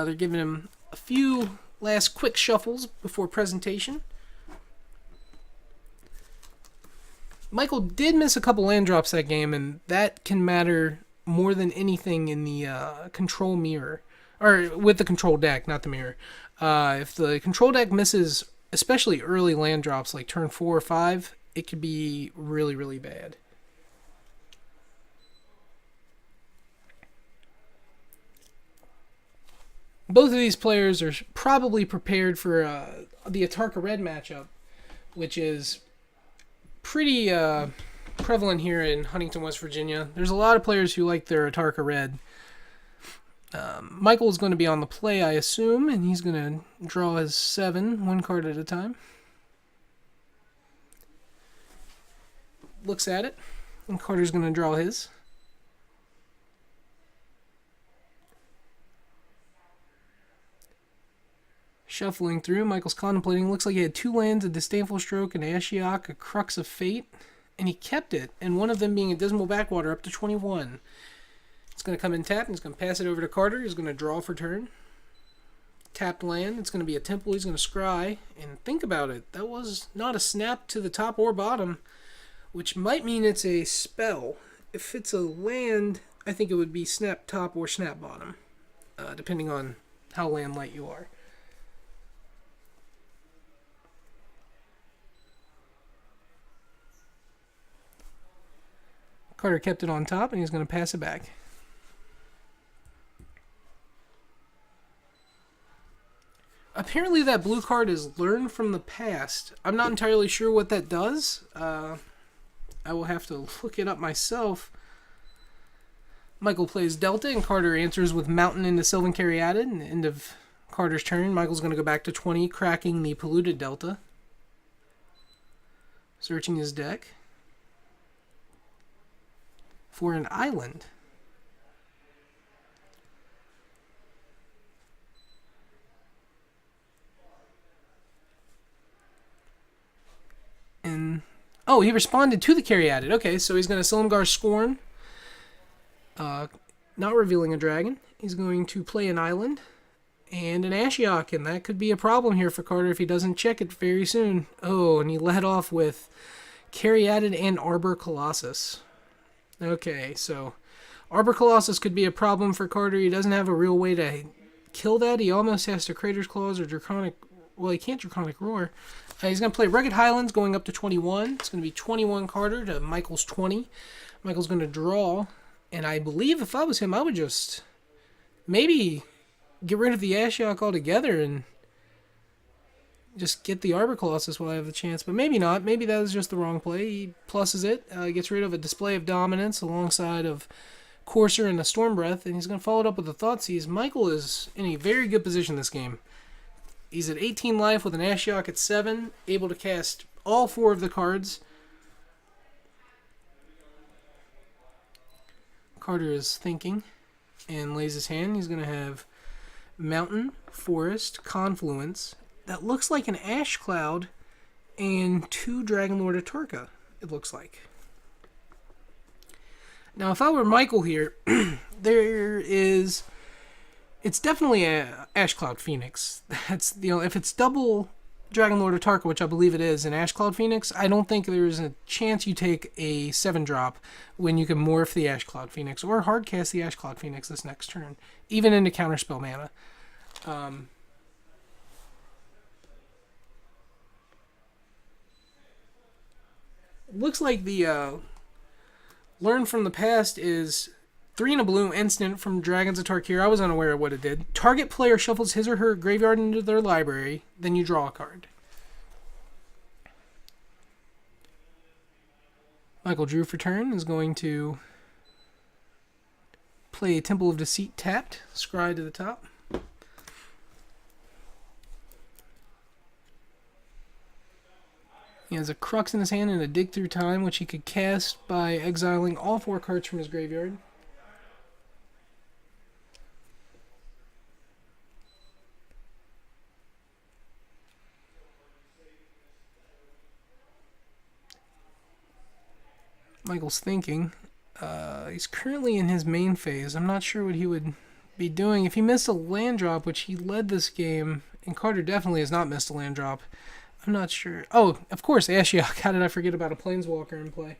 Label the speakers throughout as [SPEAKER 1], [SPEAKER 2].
[SPEAKER 1] They're giving him a few last quick shuffles before presentation. Michael did miss a couple land drops that game, and that can matter more than anything in the control mirror. Or with the control deck, not the mirror. If the control deck misses, especially early land drops like turn 4 or 5, it could be really, really bad. Both of these players are probably prepared for the Atarka Red matchup, which is pretty prevalent here in Huntington, West Virginia. There's a lot of players who like their Atarka Red. Michael is going to be on the play, I assume, and he's going to draw his 7, one card at a time. Looks at it, and Carter's going to draw his. Shuffling through, Michael's contemplating. Looks like he had 2 lands, a Disdainful Stroke, an Ashiok, a Crux of Fate, and he kept it, and one of them being a Dismal Backwater up to 21. It's going to come in tapped, and he's going to pass it over to Carter. He's going to draw for turn. Tapped land. It's going to be a Temple. He's going to scry. And think about it. That was not a snap to the top or bottom, which might mean it's a spell. If it's a land, I think it would be snap top or snap bottom, depending on how land light you are. Carter kept it on top, and he's going to pass it back. Apparently that blue card is Learn from the Past. I'm not entirely sure what that does. I will have to look it up myself. Michael plays Delta, and Carter answers with Mountain into Sylvan Caryatid. And the end of Carter's turn, Michael's going to go back to 20, cracking the Polluted Delta. Searching his deck for an island. And oh, he responded to the Caryatid. Okay, so he's going to Silumgar Scorn. Not revealing a dragon. He's going to play an island and an Ashiok, and that could be a problem here for Carter if he doesn't check it very soon. Oh, and he led off with Caryatid and Arbor Colossus. Okay, so Arbor Colossus could be a problem for Carter. He doesn't have a real way to kill that. He almost has to Crater's Claws or Draconic... Well, he can't Draconic Roar. He's going to play Rugged Highlands going up to 21. It's going to be 21 Carter to Michael's 20. Michael's going to draw. And I believe if I was him, I would just maybe get rid of the Ashiok altogether and just get the Arbor Colossus while I have the chance. But maybe not. Maybe that was just the wrong play. He pluses it. Gets rid of a Display of Dominance alongside of Courser and a Storm Breath. And he's going to follow it up with a Thoughtseize. Michael is in a very good position this game. He's at 18 life with an Ashiok at 7. Able to cast all 4 of the cards. Carter is thinking and lays his hand. He's going to have Mountain, Forest, Confluence. That looks like an Ash Cloud and 2 Dragonlord Atarka, it looks like. Now, if I were Michael here, it's definitely a Ash Cloud Phoenix. That's, if it's double Dragonlord Atarka, which I believe it is, and Ash Cloud Phoenix, I don't think there's a chance you take a 7-drop when you can morph the Ash Cloud Phoenix or hardcast the Ash Cloud Phoenix this next turn, even into Counterspell mana. Looks like the Learn from the Past is 3 in a blue instant from Dragons of Tarkir. I was unaware of what it did. Target player shuffles his or her graveyard into their library, then you draw a card. Michael drew for turn, is going to play Temple of Deceit tapped, scry to the top. He has a Crux in his hand and a Dig Through Time, which he could cast by exiling all 4 cards from his graveyard. Michael's thinking. He's currently in his main phase. I'm not sure what he would be doing. If he missed a land drop, which he led this game, and Carter definitely has not missed a land drop. I'm not sure. Oh, of course, Ashiok. How did I forget about a Planeswalker in play?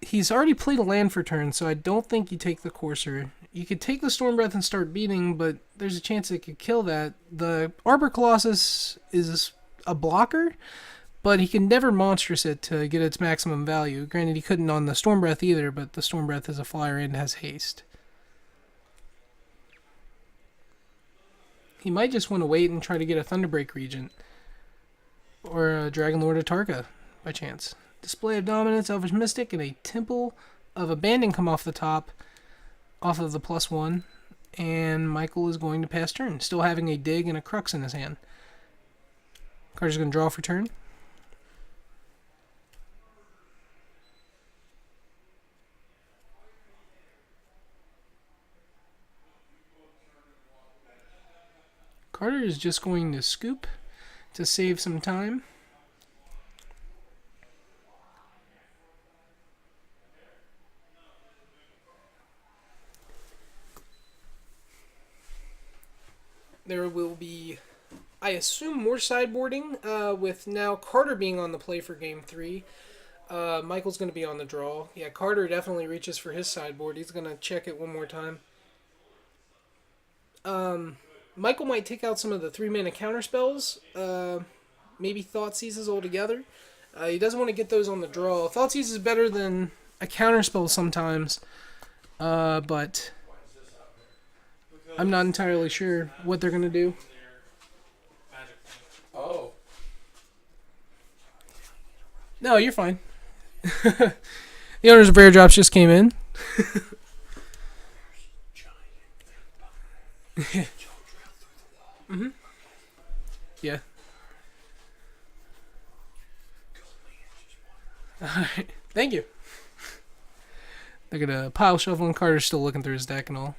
[SPEAKER 1] He's already played a land for turn, so I don't think you take the Courser. You could take the Storm Breath and start beating, but there's a chance it could kill that. The Arbor Colossus is a blocker, but he can never monstrous it to get its maximum value. Granted, he couldn't on the Storm Breath either, but the Storm Breath is a flyer and has haste. He might just want to wait and try to get a Thunderbreak Regent. Or a Dragon Lord of Tarka, by chance. Display of Dominance, Elvish Mystic, and a Temple of Abandon come off the top, off of the +1. And Michael is going to pass turn, still having a Dig and a Crux in his hand. Carter's going to draw for turn. Carter is just going to scoop to save some time. There will be, I assume, more sideboarding with now Carter being on the play for Game 3. Michael's going to be on the draw. Yeah, Carter definitely reaches for his sideboard. He's going to check it one more time. Michael might take out some of the 3-mana counterspells. Maybe Thought Seizes altogether. He doesn't want to get those on the draw. Thought Seize is better than a counterspell sometimes. But I'm not entirely sure what they're going to do.
[SPEAKER 2] Oh.
[SPEAKER 1] No, you're fine. The owners of Rare Drops just came in. Mm-hmm. Yeah. Alright. Thank you. They're gonna pile shuffle and Carter's still looking through his deck and all.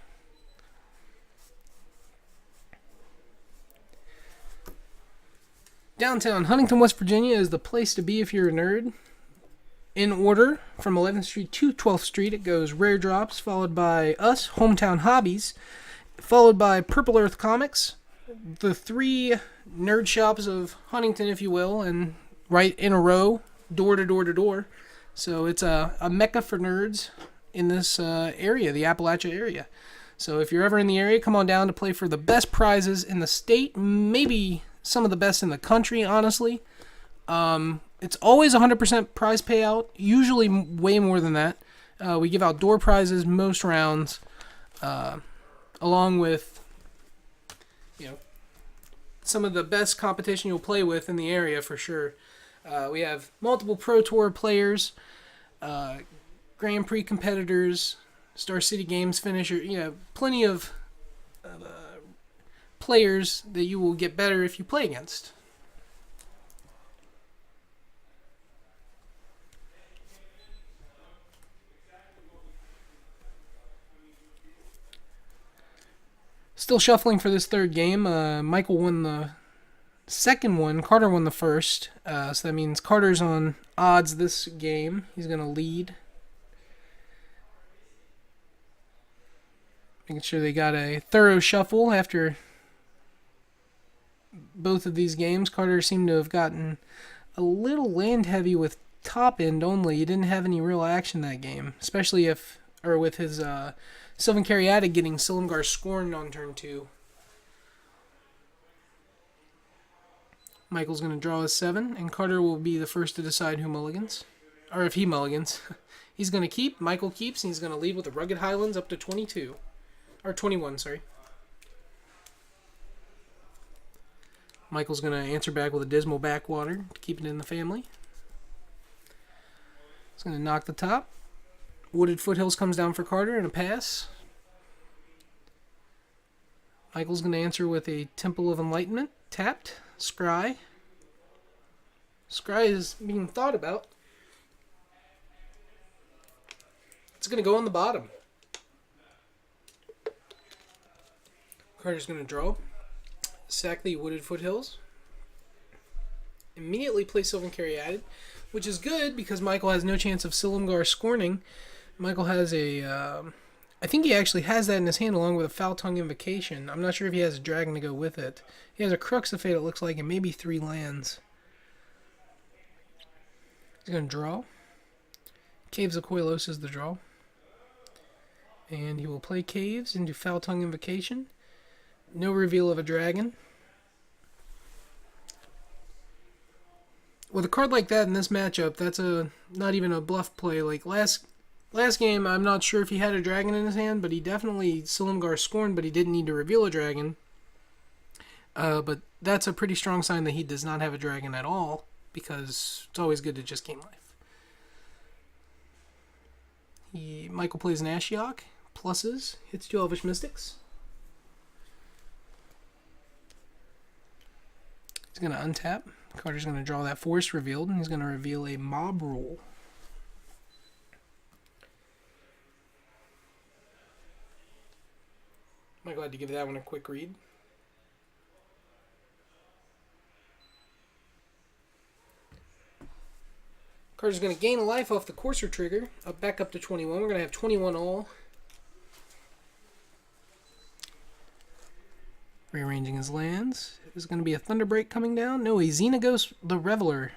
[SPEAKER 1] Downtown Huntington, West Virginia is the place to be if you're a nerd. In order, from 11th Street to 12th Street, it goes Rare Drops, followed by us, Hometown Hobbies, followed by Purple Earth Comics, the 3 nerd shops of Huntington, if you will, and right in a row, door to door to door. So it's a mecca for nerds in this area, the Appalachia area. So if you're ever in the area, come on down to play for the best prizes in the state, maybe some of the best in the country, honestly. It's always 100% prize payout, usually way more than that. We give out door prizes most rounds, along with, some of the best competition you'll play with in the area for sure. We have multiple Pro Tour players, Grand Prix competitors, Star City Games finisher, plenty of players that you will get better if you play against. Still shuffling for this third game. Michael won the second one. Carter won the first. So that means Carter's on odds this game. He's going to lead. Making sure they got a thorough shuffle after both of these games. Carter seemed to have gotten a little land heavy with top end only. He didn't have any real action that game, especially with his Sylvan Caryatid getting Silumgar Scorned on turn 2. Michael's going to draw his 7, and Carter will be the first to decide who mulligans. Or if he mulligans. He's going to keep, Michael keeps, and he's going to lead with the Rugged Highlands up to 22. Or 21, sorry. Michael's going to answer back with a Dismal Backwater to keep it in the family. He's going to knock the top. Wooded Foothills comes down for Carter and a pass. Michael's going to answer with a Temple of Enlightenment. Tapped. Scry. Scry is being thought about. It's going to go on the bottom. Carter's going to draw. Sack the Wooded Foothills. Immediately play Sylvan Caryatid, which is good because Michael has no chance of Silumgar scorning Michael has a, I think he actually has that in his hand along with a Foul Tongue Invocation. I'm not sure if he has a dragon to go with it. He has a Crux of Fate, it looks like, and maybe 3 lands. He's going to draw. Caves of Koilos is the draw. And he will play Caves into Foul Tongue Invocation. No reveal of a dragon. With a card like that in this matchup, that's not even a bluff play. Like last game, I'm not sure if he had a dragon in his hand, but he definitely Silumgar Scorn, but he didn't need to reveal a dragon. But that's a pretty strong sign that he does not have a dragon at all, because it's always good to just gain life. Michael plays an Ashiok, pluses, hits 2 Elvish Mystics. He's going to untap. Carter's going to draw that Forest revealed, and he's going to reveal a Mob Rule. I'm glad to give that one a quick read. Carter's going to gain a life off the Courser trigger, back up to 21. We're going to have 21 all. Rearranging his lands. Is going to be a Thunderbreak coming down? No, a Xenagos the Reveler.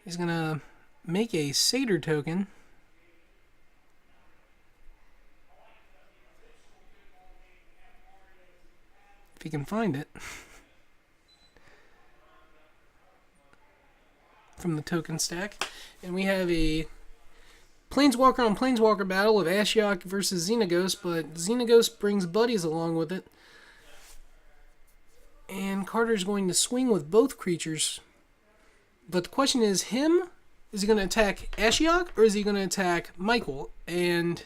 [SPEAKER 1] He's going to make a Satyr token. If he can find it. From the token stack. And we have a Planeswalker on Planeswalker battle of Ashiok versus Xenagos, but Xenagos brings buddies along with it. And Carter's going to swing with both creatures. But the question is, is he going to attack Ashiok or is he going to attack Michael? And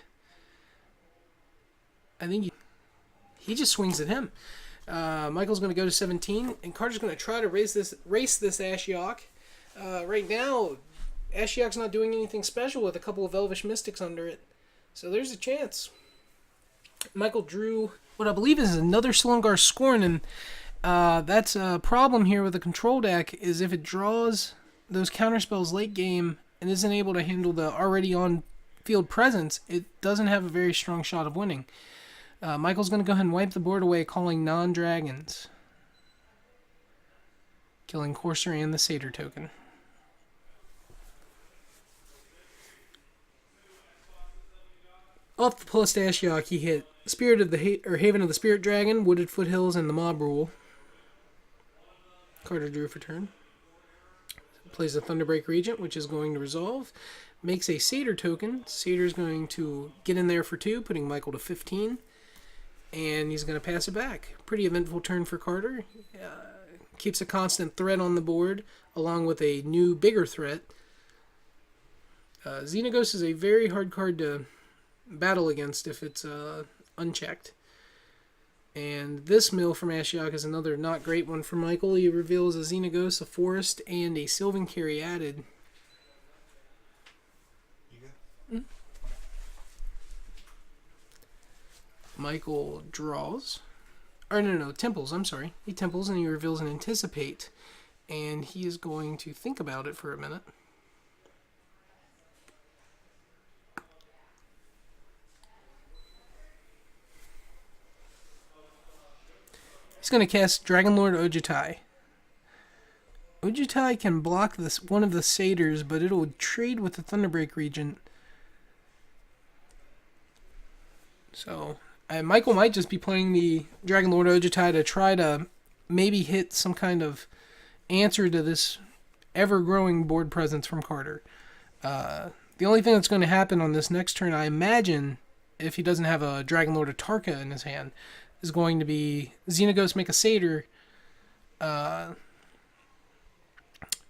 [SPEAKER 1] I think he just swings at him. Michael's going to go to 17, and Carter's going to try to race this Ashiok. Right now, Ashiok's not doing anything special with a couple of Elvish Mystics under it. So there's a chance. Michael drew what I believe is another Silumgar Scorn, and that's a problem here with the control deck, is if it draws those counterspells late game and isn't able to handle the already on field presence, it doesn't have a very strong shot of winning. Michael's going to go ahead and wipe the board away, calling non-dragons. Killing Courser and the Satyr token. Off the plus Ashiok, he hit Spirit of the Haven of the Spirit Dragon, Wooded Foothills, and the Mob Rule. Carter drew for turn. Plays a Thunderbreak Regent, which is going to resolve. Makes a Satyr token. Satyr's going to get in there for 2, putting Michael to 15. And he's going to pass it back. Pretty eventful turn for Carter. Keeps a constant threat on the board, along with a new, bigger threat. Xenagos is a very hard card to battle against if it's unchecked. And this mill from Ashiok is another not great one for Michael. He reveals a Xenagos, a Forest, and a Sylvan Caryatid. Michael draws. Or no, temples, I'm sorry. He temples and he reveals an Anticipate. And he is going to think about it for a minute. He's going to cast Dragonlord Ojutai. Ojutai can block one of the Satyrs, but it'll trade with the Thunderbreak Regent. So, Michael might just be playing the Dragonlord Ojutai to try to maybe hit some kind of answer to this ever-growing board presence from Carter. The only thing that's going to happen on this next turn, I imagine, if he doesn't have a Dragonlord Atarka in his hand, is going to be Xenagos make a Satyr and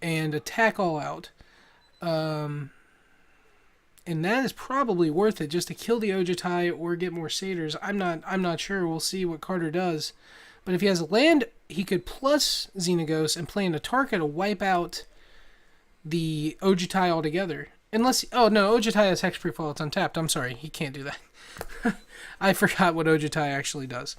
[SPEAKER 1] attack all out. And that is probably worth it just to kill the Ojutai or get more Satyrs. I'm not sure. We'll see what Carter does. But if he has a land, he could plus Xenagos and play an Atarka to wipe out the Ojutai altogether. Unless, oh no, Ojutai has Hexproof while it's untapped. I'm sorry, he can't do that. I forgot what Ojutai actually does.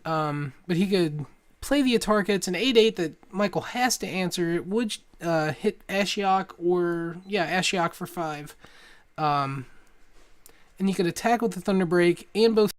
[SPEAKER 1] But he could play the Atarka. It's an 8/8 that Michael has to answer. It would hit Ashiok Ashiok for 5. And you could attack with the Thunder Break and both